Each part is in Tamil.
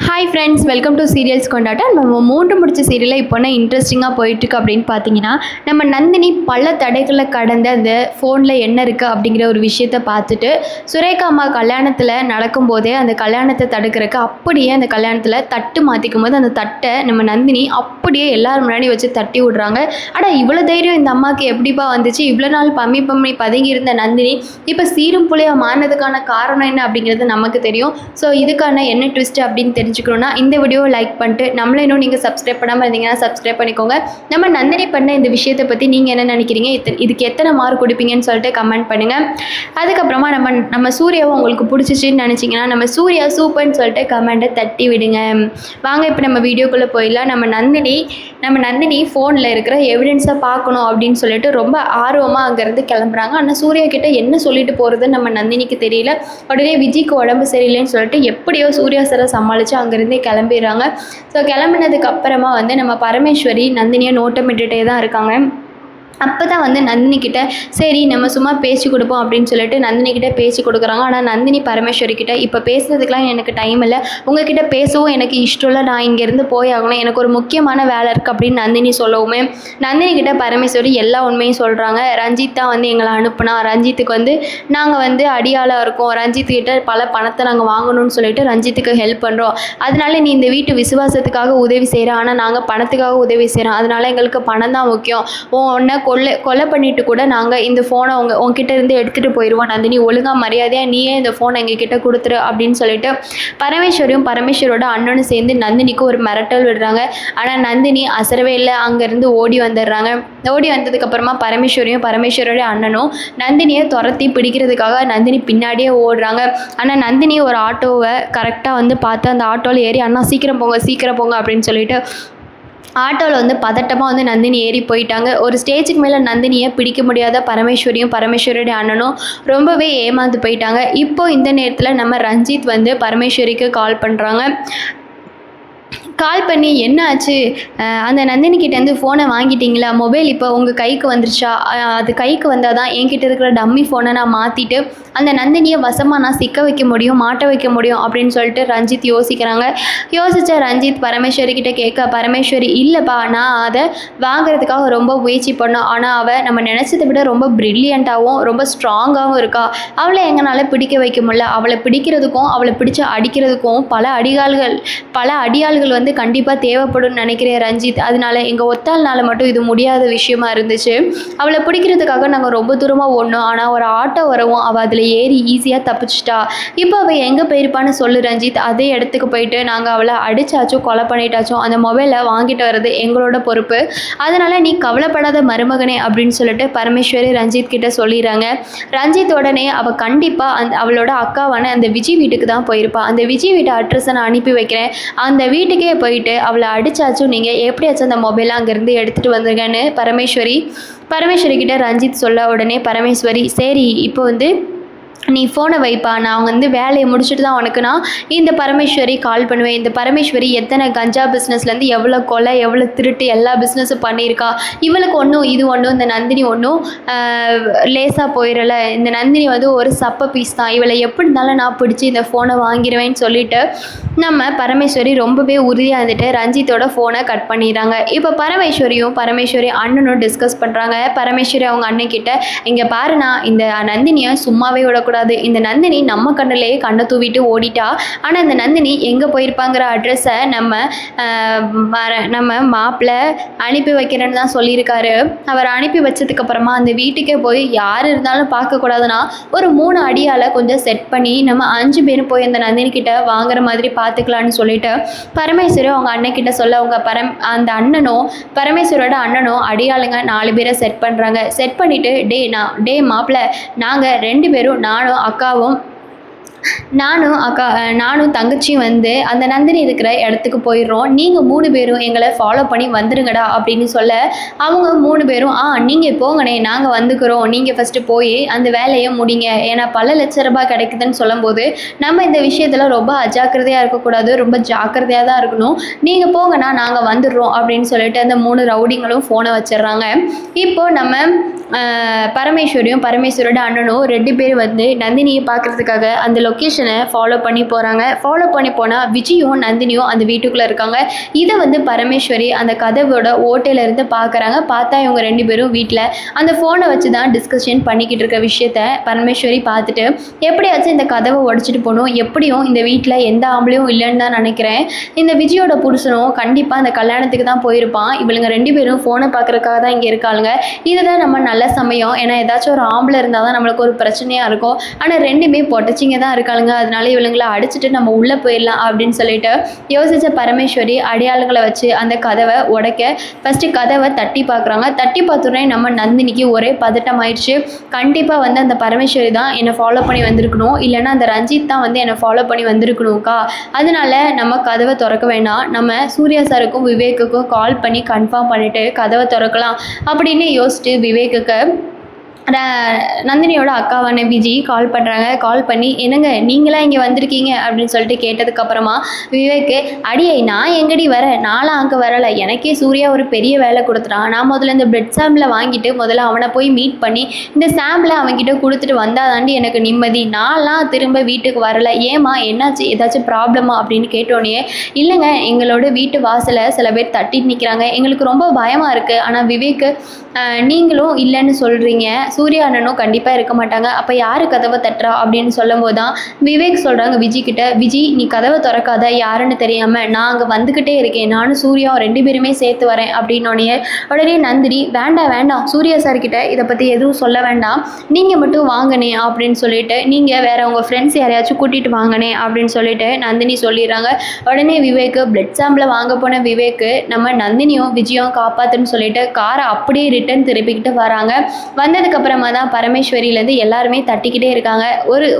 Hi friends, welcome to serials கொண்டாட்டம். நம்ம மூன்று முடிச்ச சீரியலில் இப்போ என்ன இன்ட்ரெஸ்டிங்காக போயிட்டுருக்கு அப்படின்னு பார்த்தீங்கன்னா, நம்ம நந்தினி பல தடைகளை கடந்த அந்த ஃபோனில் என்ன இருக்குது அப்படிங்கிற ஒரு விஷயத்தை பார்த்துட்டு சுரேகா அம்மா கல்யாணத்தில் நடக்கும்போதே அந்த கல்யாணத்தை தடுக்கிறதுக்கு அப்படியே அந்த கல்யாணத்தில் தட்டு மாற்றிக்கும் போது அந்த தட்டை நம்ம நந்தினி அப்படியே எல்லாரும் முன்னாடி வச்சு தட்டி விடுறாங்க. ஆனால் இவ்வளோ தைரியம் இந்த அம்மாவுக்கு எப்படிப்பா வந்துச்சு? இவ்வளோ நாள் பம்மி பதுங்கி இருந்த நந்தினி இப்போ சீரும் புளியாக மாறினதுக்கான காரணம் என்ன அப்படிங்கிறது நமக்கு தெரியும். ஸோ இதுக்கான என்ன ட்விஸ்ட் அப்படின்னு தெரிஞ்சுக்கணுன்னா இந்த வீடியோவை லைக் பண்ணிட்டு நம்மள இன்னும் நீங்கள் சப்ஸ்கிரைப் பண்ணாமல் இருந்தீங்கன்னா சப்ஸ்கிரைப் பண்ணிக்கோங்க. நம்ம நந்தினி பண்ண இந்த விஷயத்தை பற்றி நீங்கள் என்ன நினைக்கிறீங்க, இதுக்கு எத்தனை மார்க் கொடுப்பீங்கன்னு சொல்லிட்டு கமெண்ட் பண்ணுங்கள். அதுக்கப்புறமா நம்ம சூர்யாவும் உங்களுக்கு பிடிச்சிச்சின்னு நினச்சிங்கன்னா நம்ம சூர்யா சூப்பர்னு சொல்லிட்டு கமெண்ட்டை தட்டி விடுங்க. வாங்க இப்போ நம்ம வீடியோக்குள்ளே போயிடலாம். நம்ம நந்தினி ஃபோனில் இருக்கிற எவிடன்ஸை பார்க்கணும் அப்படின்னு சொல்லிட்டு ரொம்ப ஆர்வமாக அங்கேருந்து கிளம்புறாங்க. ஆனால் சூர்யா கிட்ட என்ன சொல்லிட்டு போகிறதுன்னு நம்ம நந்தினிக்கு தெரியல. உடனே விஜய்க்கு உடம்பு சரியில்லைன்னு சொல்லிட்டு எப்படியோ சூர்யா சாரை சமாளித்து அங்கேருந்தே கிளம்பிடுறாங்க. ஸோ கிளம்புனதுக்கு அப்புறமா நம்ம பரமேஸ்வரி நந்தினியை நோட்டமிட்டுட்டே தான் இருக்காங்க. அப்போ தான் நந்தினிக்கிட்ட சரி நம்ம சும்மா பேச்சு கொடுப்போம் அப்படின்னு சொல்லிட்டு நந்தினிக்கிட்ட பேச்சு கொடுக்குறாங்க. ஆனால் நந்தினி பரமேஸ்வரிக்கிட்ட இப்போ பேசுறதுக்கெலாம் எனக்கு டைம் இல்லை, உங்ககிட்ட பேசவும் எனக்கு இஷ்டம் இல்லை, நான் இங்கேருந்து போய் ஆகணும், எனக்கு ஒரு முக்கியமான வேலை இருக்குது அப்படின்னு நந்தினி சொல்லவுமே நந்தினிக்கிட்ட பரமேஸ்வரி எல்லா உண்மையும் சொல்கிறாங்க. ரஞ்சித் தான் எங்களை அனுப்புனா, ரஞ்சித்துக்கு நாங்கள் அடியாளாக இருக்கோம், ரஞ்சித்துக்கிட்ட பல பணத்தை நாங்கள் வாங்கணும்னு சொல்லிட்டு ரஞ்சித்துக்கு ஹெல்ப் பண்ணுறோம், அதனால நீ இந்த வீட்டு விசுவாசத்துக்காக உதவி செய்கிற, ஆனால் நாங்கள் பணத்துக்காக உதவி செய்கிறோம், அதனால எங்களுக்கு பணம் தான் முக்கியம், உன்னை கொலை பண்ணிட்டு கூட நாங்கள் இந்த ஃபோனை உங்ககிட்ட இருந்து எடுத்துகிட்டு போயிடுவோம், நந்தினி ஒழுங்காக மரியாதையாக நீயே இந்த ஃபோனை எங்ககிட்ட கொடுத்துரு அப்படின்னு சொல்லிட்டு பரமேஸ்வரோட அண்ணனும் சேர்ந்து நந்தினிக்கு ஒரு மிரட்டல் விடுறாங்க. ஆனால் நந்தினி அசரவே இல்லை, அங்கேருந்து ஓடி வந்துடுறாங்க. ஓடி வந்ததுக்கப்புறமா பரமேஸ்வரோட அண்ணனும் நந்தினியை துரத்தி பிடிக்கிறதுக்காக நந்தினி பின்னாடியே ஓடுறாங்க. ஆனால் நந்தினி ஒரு ஆட்டோவை கரெக்டாக பார்த்து அந்த ஆட்டோவில் ஏறி அண்ணா சீக்கிரம் போங்க அப்படின்னு சொல்லிட்டு ஆட்டோவில் பதட்டமாக நந்தினி ஏறி போயிட்டாங்க. ஒரு ஸ்டேஜுக்கு மேலே நந்தினியை பிடிக்க முடியாத பரமேஸ்வரியோட அண்ணனும் ரொம்பவே ஏமாந்து போயிட்டாங்க. இப்போது இந்த நேரத்தில் நம்ம ரஞ்சித் பரமேஸ்வரிக்கு கால் பண்ணுறாங்க. கால் பண்ணி என்ன ஆச்சு, அந்த நந்தினிக்கிட்டேருந்து ஃபோனை வாங்கிட்டீங்களா, மொபைல் இப்போ உங்கள் கைக்கு வந்துருச்சா, அது கைக்கு வந்தால் தான் என்கிட்ட இருக்கிற டம்மி ஃபோனை நான் மாற்றிட்டு அந்த நந்தினியை வசமாக நான் சிக்க வைக்க முடியும், மாட்ட வைக்க முடியும் அப்படின்னு சொல்லிட்டு ரஞ்சித் யோசிக்கிறாங்க. யோசித்த ரஞ்சித் பரமேஸ்வரி கிட்டே கேட்க பரமேஸ்வரி இல்லைப்பா, நான் அதை வாங்குறதுக்காக ரொம்ப முயற்சி பண்ணோம், ஆனால் அவள் நம்ம நினச்சதை விட ரொம்ப ப்ரில்லியண்ட்டாகவும் ரொம்ப ஸ்ட்ராங்காகவும் இருக்கா, அவளை எங்களால் பிடிக்க வைக்க முடியல, அவளை பிடிக்கிறதுக்கும் அவளை பிடிச்சி அடிக்கிறதுக்கும் பல அடியாள்கள் கண்டிப்பாக தேவைப்படும் நினைக்கிறேன் ரஞ்சித், அதனால எங்கள் ஒத்தாள்னால மட்டும் இது முடியாத விஷயமா இருந்துச்சு, அவளை பிடிக்கிறதுக்காக நாங்கள் ரொம்ப தூரமாக ஓடணும், ஆனால் ஒரு ஆட்டோ வரவும் அவள் அதில் ஏறி ஈஸியாக தப்பிச்சிட்டா, இப்போ அவள் எங்கே போயிருப்பான்னு சொல்லு ரஞ்சித், அதே இடத்துக்கு போயிட்டு நாங்கள் அவளை அடித்தாச்சும் கொலை பண்ணிட்டாச்சும் அந்த மொபைலை வாங்கிட்டு வர்றது எங்களோட பொறுப்பு, அதனால் நீ கவலைப்படாத மருமகனே அப்படின்னு சொல்லிட்டு பரமேஸ்வரி ரஞ்சித் கிட்ட சொல்லிடுறாங்க. ரஞ்சித் உடனே அவள் கண்டிப்பாக அவளோட அக்காவான அந்த விஜய் வீட்டுக்கு தான் போயிருப்பாள், அந்த விஜய் வீட்டு அட்ரஸை நான் அனுப்பி வைக்கிறேன், அந்த வீட்டுக்கே போயிட்டு அவளை அடித்தாச்சும் நீங்கள் எப்படியாச்சும் அந்த மொபைலை அங்கேருந்து எடுத்துகிட்டு வந்துருங்கன்னு பரமேஸ்வரி கிட்ட ரஞ்சித் சொல்ல உடனே பரமேஸ்வரி சரி இப்போ நீ ஃபோனை வைப்பா, நான் வேலையை முடிச்சுட்டு தான் உனக்கு நான் இந்த பரமேஸ்வரி கால் பண்ணுவேன், இந்த பரமேஸ்வரி எத்தனை கஞ்சா பிஸ்னஸ்லேருந்து எவ்வளோ கொலை எவ்வளோ திருட்டு எல்லா பிஸ்னஸும் பண்ணியிருக்கா, இவளுக்கு ஒன்றும் இது ஒன்றும் இந்த நந்தினி ஒன்றும் லேசாக போயிடல, இந்த நந்தினி ஒரு சப்ப பீஸ் தான், இவளை எப்படி இருந்தாலும் நான் பிடிச்சி இந்த ஃபோனை வாங்கிடுவேன்னு சொல்லிட்டு நம்ம பரமேஸ்வரி ரொம்பவே உறுதியாக ரஞ்சித்தோட ஃபோனை கட் பண்ணிடுறாங்க. இப்போ பரமேஸ்வரி அண்ணனும் டிஸ்கஸ் பண்ணுறாங்க. பரமேஸ்வரி அவங்க அண்ணன்கிட்ட இங்கே பாருண்ணா, இந்த நந்தினியை சும்மாவே விடக்கூடாது, இந்த நந்தினி நம்ம கண்ணிலேயே கண்ணை தூவிட்டு ஓடிட்டா, ஆனால் இந்த நந்தினி எங்கே போயிருப்பாங்கிற அட்ரஸை நம்ம மாப்பிள்ளை அனுப்பி வைக்கிறேன்னு தான் சொல்லியிருக்காரு, அவர் அனுப்பி வச்சதுக்கப்புறமா அந்த வீட்டுக்கே போய் யார் இருந்தாலும் பார்க்கக்கூடாதுன்னா ஒரு 3 அடியால் கொஞ்சம் செட் பண்ணி நம்ம 5 பேரும் போய் அந்த நந்தினி கிட்ட வாங்குற மாதிரி பார்த்துக்கலான்னு சொல்லிட்டு பரமேஸ்வரி அவங்க அண்ணன்கிட்ட சொல்ல அவங்க அந்த அண்ணனும் பரமேஸ்வரோட அண்ணனும் அடியாளுங்க 4 பேரை செட் பண்ணுறாங்க. செட் பண்ணிவிட்டு டே மாப்பிள்ளை, நாங்கள் 2 பேரும் நானும் தங்கச்சியும் அந்த நந்தினி இருக்கிற இடத்துக்கு போயிடுறோம், நீங்கள் 3 பேரும் எங்களை ஃபாலோ பண்ணி வந்துருங்கடா அப்படின்னு சொல்ல அவங்க 3 பேரும் நீங்கள் போங்கண்ணே நாங்கள் வந்துக்கிறோம், நீங்கள் ஃபஸ்ட்டு போய் அந்த வேலையை முடிங்க, ஏன்னா பல லட்ச ரூபாய் கிடைக்குதுன்னு சொல்லும்போது நம்ம இந்த விஷயத்தில் ரொம்ப அஜாக்கிரதையாக இருக்கக்கூடாது, ரொம்ப ஜாக்கிரதையாக தான் இருக்கணும், நீங்கள் போங்கண்ணா நாங்கள் வந்துடுறோம் அப்படின்னு சொல்லிட்டு அந்த 3 ரவுடிங்களும் ஃபோனை வச்சிடுறாங்க. இப்போது நம்ம பரமேஸ்வரோட அண்ணனும் 2 பேர் நந்தினியை பார்க்குறதுக்காக அந்த லொக்கேஷனை ஃபாலோ பண்ணி போகிறாங்க. ஃபாலோ பண்ணி போனால் விஜயும் நந்தினியும் அந்த வீட்டுக்குள்ளே இருக்காங்க. இதை வந்து பரமேஸ்வரி அந்த கதவோட ஓட்டையிலேருந்து பார்க்குறாங்க. பார்த்தா இவங்க 2 பேரும் வீட்டில் அந்த ஃபோனை வச்சு தான் டிஸ்கஷன் பண்ணிக்கிட்டு இருக்க விஷயத்த பரமேஸ்வரி பார்த்துட்டு, எப்படியாச்சும் இந்த கதவை உடச்சிட்டு போகணும், எப்படியும் இந்த வீட்டில் எந்த ஆம்பளையும் இல்லைன்னு தான் நினைக்கிறேன், இந்த விஜயோட புருஷனும் கண்டிப்பாக அந்த கல்யாணத்துக்கு தான் போயிருப்பான், இவளுங்க 2 பேரும் ஃபோனை பார்க்குறதுக்காக தான் இங்கே இருக்காளுங்க, இதுதான் நம்ம நல்ல சமயம், ஏன்னா ஏதாச்சும் ஒரு ஆம்பளை இருந்தால் தான் நம்மளுக்கு ஒரு பிரச்சனையாக இருக்கும், ஆனால் 2மே பொட்டச்சிங்க தான் இருக்காளுங்க, அதனால இவளுங்களை அடிச்சுட்டு நம்ம உள்ளே போயிடலாம் அப்படின்னு சொல்லிட்டு யோசிச்ச பரமேஸ்வரி அடையாளங்களை வச்சு அந்த கதவை உடைக்க ஃபஸ்ட்டு கதவை தட்டி பார்க்குறாங்க. தட்டி பார்த்தோன்னே நம்ம நந்தினிக்கு ஒரே பதட்டம் ஆயிடுச்சு. கண்டிப்பாக வந்து அந்த பரமேஸ்வரி தான் என்னை ஃபாலோ பண்ணி வந்திருக்கணும், இல்லைன்னா அந்த ரஞ்சித் தான் வந்து என்னை ஃபாலோ பண்ணி வந்திருக்கணும்க்கா, அதனால நம்ம கதவை திறக்க வேண்டாம், நம்ம சூர்யா சாருக்கும் விவேக்குக்கும் கால் பண்ணி கன்ஃபார்ம் பண்ணிவிட்டு கதவை திறக்கலாம் அப்படின்னு யோசிச்சுட்டு விவேக்குக்கு நந்தினியோட அக்காவான விஜி கால் பண்ணுறாங்க. கால் பண்ணி என்னங்க நீங்களாம் இங்கே வந்திருக்கீங்க அப்படின்னு சொல்லிட்டு கேட்டதுக்கப்புறமா விவேக்கு, அடியை நான் எங்கடி வரேன், நானும் அங்கே வரலை, எனக்கே சூர்யா ஒரு பெரிய வேலை கொடுத்துட்டான், நான் முதல்ல இந்த பிளட் சாம்பிளை வாங்கிட்டு முதல்ல அவனை போய் மீட் பண்ணி இந்த சாம்பிளை அவன்கிட்ட கொடுத்துட்டு வந்தாதாண்டி எனக்கு நிம்மதி, நான்லாம் திரும்ப வீட்டுக்கு வரலை, ஏமா என்னாச்சு, ஏதாச்சும் ப்ராப்ளமா அப்படின்னு கேட்டோன்னே, இல்லைங்க எங்களோட வீட்டு வாசலை சில பேர் தட்டிட்டு நிற்கிறாங்க, எங்களுக்கு ரொம்ப பயமாக இருக்குது, ஆனால் விவேக்கு நீங்களும் இல்லைன்னு சொல்கிறீங்க, சூர்யா அண்ணனும் கண்டிப்பாக இருக்க மாட்டாங்க, அப்போ யார் கதவை தட்டுறா அப்படின்னு சொல்லும் போது தான் விவேக் சொல்கிறாங்க விஜி கிட்ட, விஜி நீ கதவை திறக்காத, யாருன்னு தெரியாமல் நான் அங்கே வந்துக்கிட்டே இருக்கேன், நானும் சூர்யாவும் 2 பேருமே சேர்த்து வரேன் அப்படின்னோடனே உடனே நந்தினி, வேண்டாம் வேண்டாம் சூர்யா சார்கிட்ட இதை பற்றி எதுவும் சொல்ல வேண்டாம், நீங்கள் மட்டும் வாங்கினே அப்படின்னு சொல்லிட்டு நீங்கள் வேற உங்கள் ஃப்ரெண்ட்ஸ் யாரையாச்சும் கூட்டிகிட்டு வாங்கினே அப்படின்னு சொல்லிட்டு நந்தினி சொல்லிடுறாங்க. உடனே விவேக்கு பிளட் சாம்பிளை வாங்க போன விவேக்கு நம்ம நந்தினியும் விஜயும் காப்பாற்றுன்னு சொல்லிட்டு காரை அப்படியே ரிட்டன் திருப்பிக்கிட்டு வராங்க. வந்ததுக்கப்புறமா தான் பரமேஸ்வரியிலேருந்து எல்லாருமே தட்டிக்கிட்டே இருக்காங்க.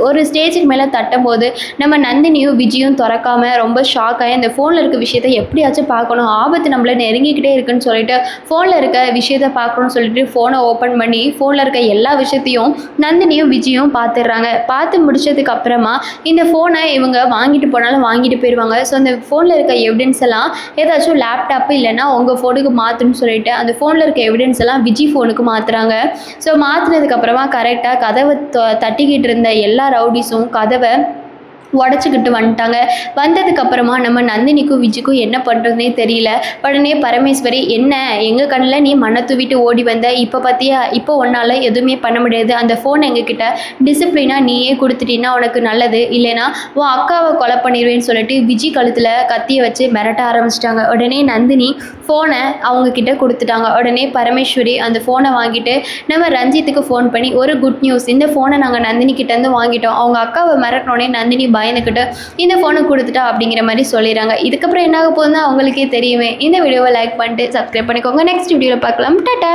ஒரு ஸ்டேஜுக்கு மேலே தட்டும் போது நம்ம நந்தினியும் விஜயும் திறக்காம ரொம்ப ஷாக் ஆகி அந்த ஃபோனில் இருக்க விஷயத்தை எப்படியாச்சும் பார்க்கணும், ஆபத்து நம்மளை நெருங்கிக்கிட்டே இருக்குன்னு சொல்லிட்டு ஃபோனில் இருக்க விஷயத்தை பார்க்கணும்னு சொல்லிட்டு ஃபோனை ஓப்பன் பண்ணி ஃபோனில் இருக்க எல்லா விஷயத்தையும் நந்தினியும் விஜயும் பார்த்துடுறாங்க. பார்த்து முடிச்சதுக்கு அப்புறமா இந்த ஃபோனை இவங்க வாங்கிட்டு போனாலும் வாங்கிட்டு போயிடுவாங்க. ஸோ அந்த ஃபோனில் இருக்க எவிடன்ஸ் எல்லாம் ஏதாச்சும் லேப்டாப்பு இல்லைன்னா உங்கள் ஃபோனுக்கு மாற்றணும்னு சொல்லிட்டு அந்த ஃபோனில் இருக்க எவிடன்ஸ் எல்லாம் விஜி ஃபோனுக்கு மாற்றுறாங்க. ஸோ மாற்றினதுக்கப்புறமா கரெக்டாக கதவை தட்டிக்கிட்டு இருந்த எல்லா ரவுடிஸும் கதவை உடச்சிக்கிட்டு வந்துட்டாங்க. வந்ததுக்கப்புறமா நம்ம நந்தினிக்கும் விஜிக்கும் என்ன பண்ணுறதுனே தெரியல. உடனே பரமேஸ்வரி, என்ன எங்கள் கண்ணில் நீ மண்ணை தூவிட்டு ஓடி வந்த, இப்போ பார்த்தியா, இப்போ ஒன்றால் எதுவுமே பண்ண முடியாது, அந்த ஃபோன் எங்ககிட்ட டிசிப்ளினாக நீயே கொடுத்துட்டீங்கன்னா உனக்கு நல்லது, இல்லைனா உன் அக்காவை கொலை பண்ணிடுவேன்னு சொல்லிட்டு விஜி கழுத்தில் கத்தியை வச்சு மிரட்ட ஆரம்பிச்சிட்டாங்க. உடனே நந்தினி ஃபோனை அவங்கக்கிட்ட கொடுத்துட்டாங்க. உடனே பரமேஸ்வரி அந்த ஃபோனை வாங்கிட்டு நம்ம ரஞ்சித்துக்கு ஃபோன் பண்ணி, ஒரு குட் நியூஸ், இந்த ஃபோனை நாங்கள் நந்தினிக்கிட்டேருந்து வாங்கிட்டோம், அவங்க அக்காவை மிரட்டினோடனே நந்தினி பயந்துக்கிட்டு இந்த ஃபோனை கொடுத்துட்டா அப்படிங்கிற மாதிரி சொல்லிடுறாங்க. இதுக்கப்புறம் என்ன ஆக போகுதுன்னா அவங்களுக்கே தெரியுமே. இந்த வீடியோவை லைக் பண்ணிட்டு சப்ஸ்கிரைப் பண்ணிக்கோங்க. நெக்ஸ்ட் வீடியோவில் பார்க்கலாம். டாடா.